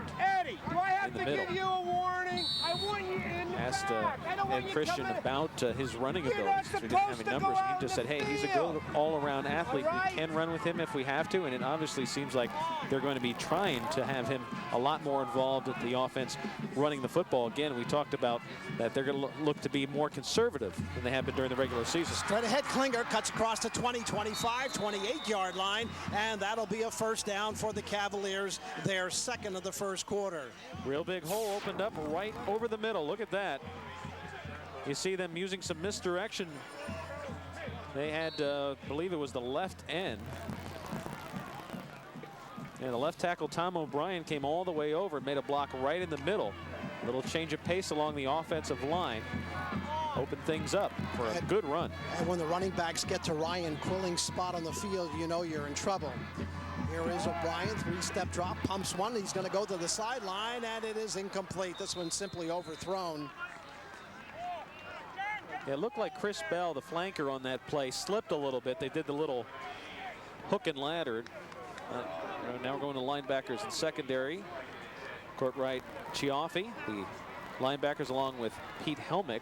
E: Do I have
D: in the
E: to
D: middle.
E: give you a warning? I want you in.
D: Asked Ed Christian about his running
E: You're
D: abilities.
E: not
D: We didn't have
E: supposed
D: any
E: to
D: numbers.
E: go
D: He
E: out
D: just
E: in
D: said,
E: the
D: hey, he's a
E: field.
D: good all-around athlete.
E: All right?
D: We can run with him if we have to, and it obviously seems like they're going to be trying to have him a lot more involved at the offense running the football. Again, we talked about that they're going to look to be more conservative than they have been during the regular season.
C: Straight ahead, Klinger cuts across the 20, 25, 28-yard line, and that'll be a first down for the Cavaliers, their second of the first quarter.
D: Real big hole opened up right over the middle. Look at that. You see them using some misdirection. They had, believe it was the left end. And the left tackle, Tom O'Brien, came all the way over and made a block right in the middle. A little change of pace along the offensive line. Opened things up for a good run.
C: And when the running backs get to Ryan Quilling's spot on the field, you know you're in trouble. Here is O'Brien, 3-step drop, pumps one. He's going to go to the sideline, and it is incomplete. This one's simply overthrown.
D: It looked like Chris Bell, the flanker on that play, slipped a little bit. They did the little hook and ladder. Now we're going to linebackers and secondary. Court right, Chiaffi, the linebackers along with Pete Helmick,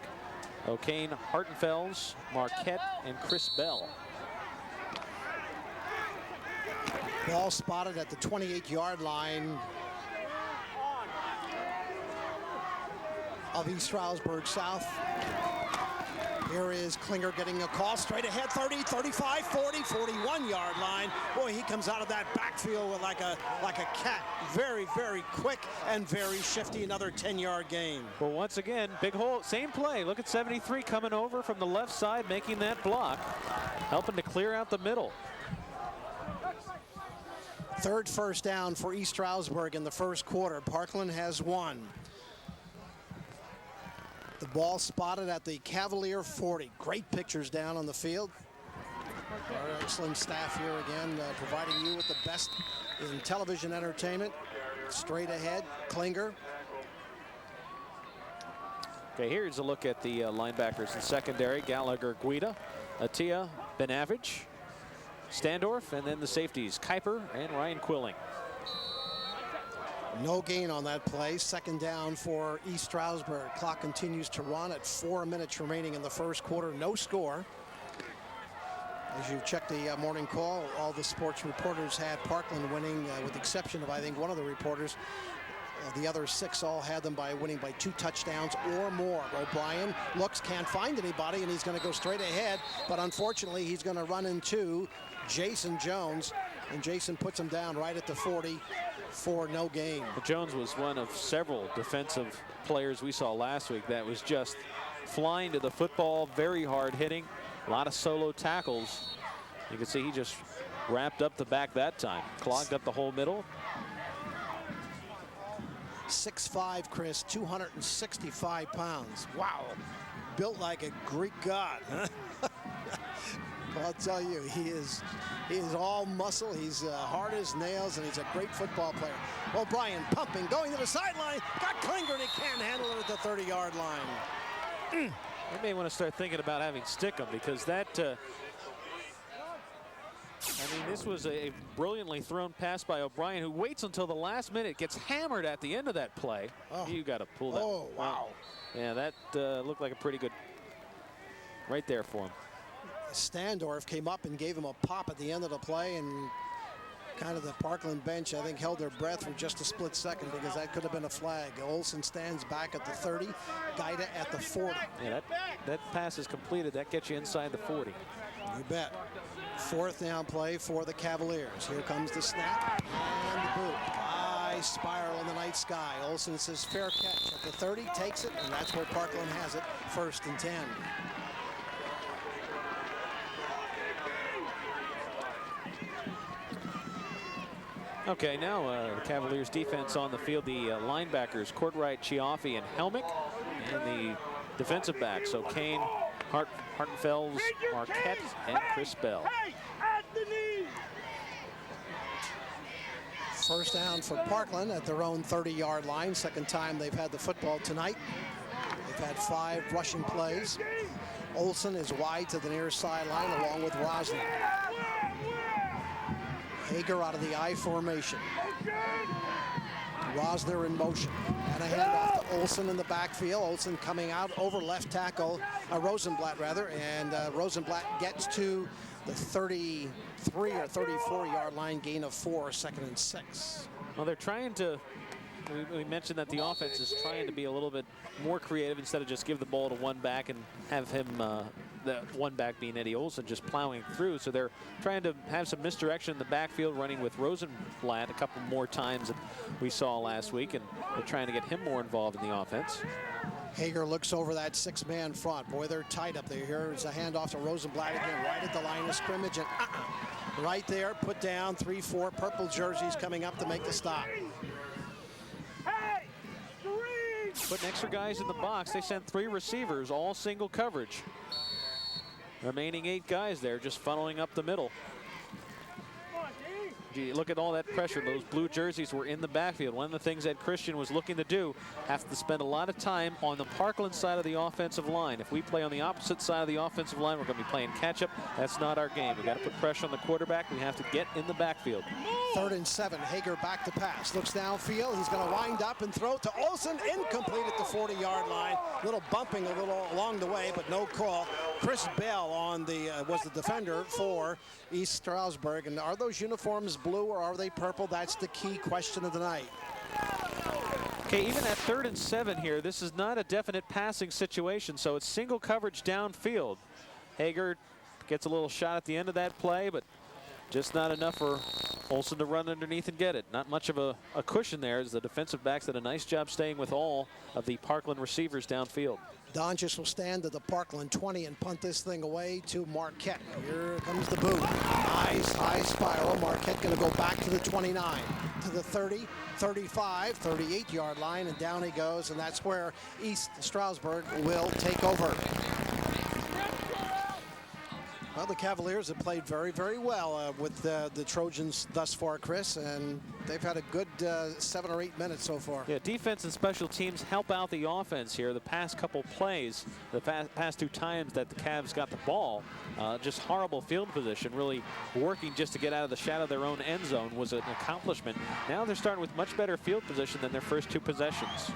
D: O'Kane, Hartenfels, Marquette, and Chris Bell.
C: Ball spotted at the 28-yard line of East Stroudsburg South. Here is Klinger getting a call straight ahead, 30, 35, 40, 41-yard line. Boy, he comes out of that backfield with like a cat. Very, very quick and very shifty. Another 10-yard gain.
D: Well, once again, big hole, same play. Look at 73 coming over from the left side, making that block, helping to clear out the middle.
C: Third first down for East Stroudsburg in the first quarter. Parkland has one. The ball spotted at the Cavalier 40. Great pictures down on the field. Our excellent staff here again, providing you with the best in television entertainment. Straight ahead, Klinger.
D: Okay, here's a look at the linebackers in secondary. Gallagher, Guida, Atia, Benavage, Standorf, and then the safeties, Kuiper and Ryan Quilling.
C: No gain on that play. Second down for East Stroudsburg. Clock continues to run at 4 minutes remaining in the first quarter. No score. As you check the morning call, all the sports reporters had Parkland winning, with the exception of, I think, one of the reporters. The other 6 all had them by winning by 2 touchdowns or more. O'Brien looks, can't find anybody, and he's going to go straight ahead. But unfortunately, he's going to run into Jason Jones, and Jason puts him down right at the 40 for no gain.
D: Well, Jones was one of several defensive players we saw last week that was just flying to the football, very hard hitting, a lot of solo tackles. You can see he just wrapped up the back that time, clogged up the whole middle.
C: 6'5", Chris, 265 pounds. Wow. Built like a Greek god. I'll tell you, he is all muscle. He's hard as nails, and he's a great football player. O'Brien pumping, going to the sideline. Got Klinger, and he can't handle it at the 30-yard line.
D: We may want to start thinking about having Stickum, because that, I mean, this was a brilliantly thrown pass by O'Brien, who waits until the last minute, gets hammered at the end of that play. Oh. You got to pull that.
C: Oh, wow.
D: Yeah, that looked like a pretty good right there for him.
C: Standorf came up and gave him a pop at the end of the play, and kind of the Parkland bench, I think, held their breath for just a split second, because that could have been a flag. Olsen stands back at the 30, Gaida at the 40.
D: Yeah, that pass is completed. That gets you inside the 40.
C: You bet. 4th down play for the Cavaliers. Here comes the snap and the boot. High spiral in the night sky. Olsen says fair catch at the 30, takes it, and that's where Parkland has it. 1st and 10.
D: Okay, now the Cavaliers defense on the field. The linebackers, Courtright, Chiaffi, and Helmick, and the defensive backs, so Kane, Hartenfels, Marquette, and Chris Bell.
C: First down for Parkland at their own 30-yard line. Second time they've had the football tonight. They've had 5 rushing plays. Olsen is wide to the near sideline along with Rosner. Hager out of the I formation. Rosner in motion. And a handoff to Olsen in the backfield. Olsen coming out over left tackle, Rosenblatt rather, and Rosenblatt gets to the 33 or 34-yard line, gain of 4, 2nd and 6.
D: Well, they're trying to, we mentioned that the offense is trying to be a little bit more creative instead of just give the ball to one back and have him, the one back being Eddie Olsen, just plowing through. So they're trying to have some misdirection in the backfield, running with Rosenblatt a couple more times than we saw last week, and they're trying to get him more involved in the offense.
C: Hager looks over that 6-man front. Boy, they're tight up there. Here's a handoff to Rosenblatt again, right at the line of scrimmage, and right there, put down 3-4 purple jerseys coming up to make the stop.
D: Putting extra guys in the box. They sent 3 receivers, all single coverage. Remaining 8 guys there, just funneling up the middle. Gee, look at all that pressure. Those blue jerseys were in the backfield. One of the things that Christian was looking to do, have to spend a lot of time on the Parkland side of the offensive line. If we play on the opposite side of the offensive line, we're going to be playing catch-up. That's not our game. We got to put pressure on the quarterback. We have to get in the backfield.
C: 3rd and 7. Hager back to pass. Looks downfield. He's going to wind up and throw to Olsen. Incomplete at the 40-yard line. Little bumping a little along the way, but no call. Chris Bell on the was the defender for East Stroudsburg. And are those uniforms blue or are they purple? That's the key question of the night.
D: Okay, even at 3rd and 7 here, this is not a definite passing situation, so it's single coverage downfield. Hager gets a little shot at the end of that play, but just not enough for Olsen to run underneath and get it. Not much of a cushion there, as the defensive backs did a nice job staying with all of the Parkland receivers downfield.
C: Donchis will stand to the Parkland 20 and punt this thing away to Marquette. Here comes the boot. Nice high spiral. Marquette going to go back to the 29, to the 30, 35, 38-yard line, and down he goes, and that's where East Stroudsburg will take over. Well, the Cavaliers have played very, very well with the Trojans thus far, Chris, and they've had a good 7 or 8 minutes so far.
D: Yeah, defense and special teams help out the offense here. The past couple plays, the past 2 times that the Cavs got the ball, just horrible field position, really working just to get out of the shadow of their own end zone was an accomplishment. Now they're starting with much better field position than their first 2 possessions.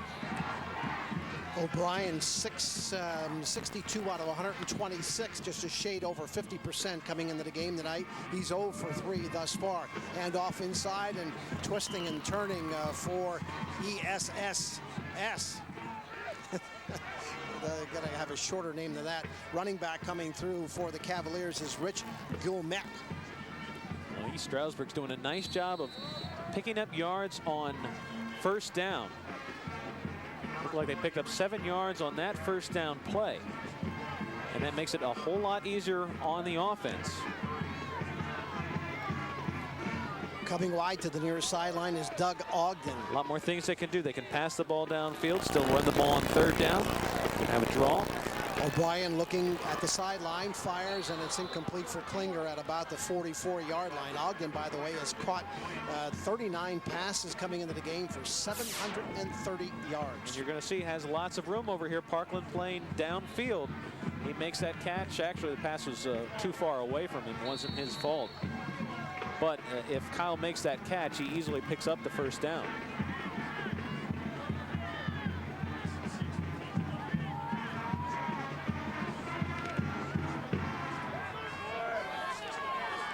C: O'Brien, 62 out of 126, just a shade over 50% coming into the game tonight. He's 0 for 3 thus far. And off inside and twisting and turning for ESSS. Gotta have a shorter name than that. Running back coming through for the Cavaliers is Rich Gilmek.
D: Well, East Stroudsburg's doing a nice job of picking up yards on first down. Looked like they picked up 7 yards on that first down play. And that makes it a whole lot easier on the offense.
C: Coming wide to the near sideline is Doug Ogden.
D: A lot more things they can do. They can pass the ball downfield, still run the ball on third down, have a draw.
C: O'Brien looking at the sideline, fires, and it's incomplete for Klinger at about the 44-yard line. Ogden, by the way, has caught 39 passes coming into the game for 730 yards.
D: And you're going to see has lots of room over here. Parkland playing downfield. He makes that catch. Actually, the pass was too far away from him. It wasn't his fault. But if Kyle makes that catch, he easily picks up the first down.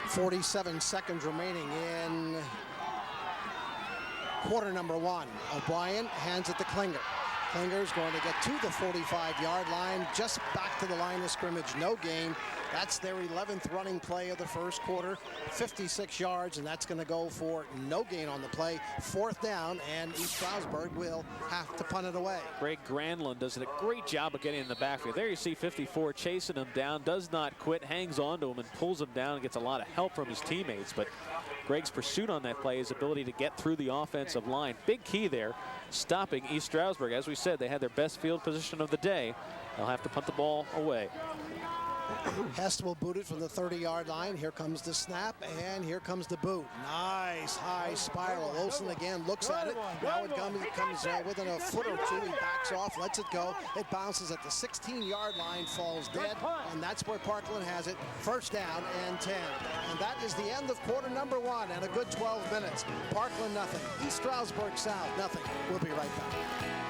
C: 47 seconds remaining in quarter number 1. O'Brien hands it to Klinger. Klinger's going to get to the 45-yard line, just back to the line of scrimmage. No gain. That's their 11th running play of the first quarter. 56 yards, and that's going to go for no gain on the play. 4th down, and East Stroudsburg will have to punt it away.
D: Greg Granlund does a great job of getting in the backfield. There you see 54 chasing him down, does not quit, hangs on to him and pulls him down and gets a lot of help from his teammates. But Greg's pursuit on that play, his ability to get through the offensive line. Big key there, stopping East Stroudsburg. As we said, they had their best field position of the day. They'll have to punt the ball away.
C: Hest will boot it from the 30-yard line. Here comes the snap, and here comes the boot. Nice high spiral. Olsen again looks at it. Now it comes within a foot or two. He backs off, lets it go. It bounces at the 16-yard line, falls dead, and that's where Parkland has it. 1st down and 10. And that is the end of quarter number 1 and a good 12 minutes. Parkland nothing. East Stroudsburg South nothing. We'll be right back.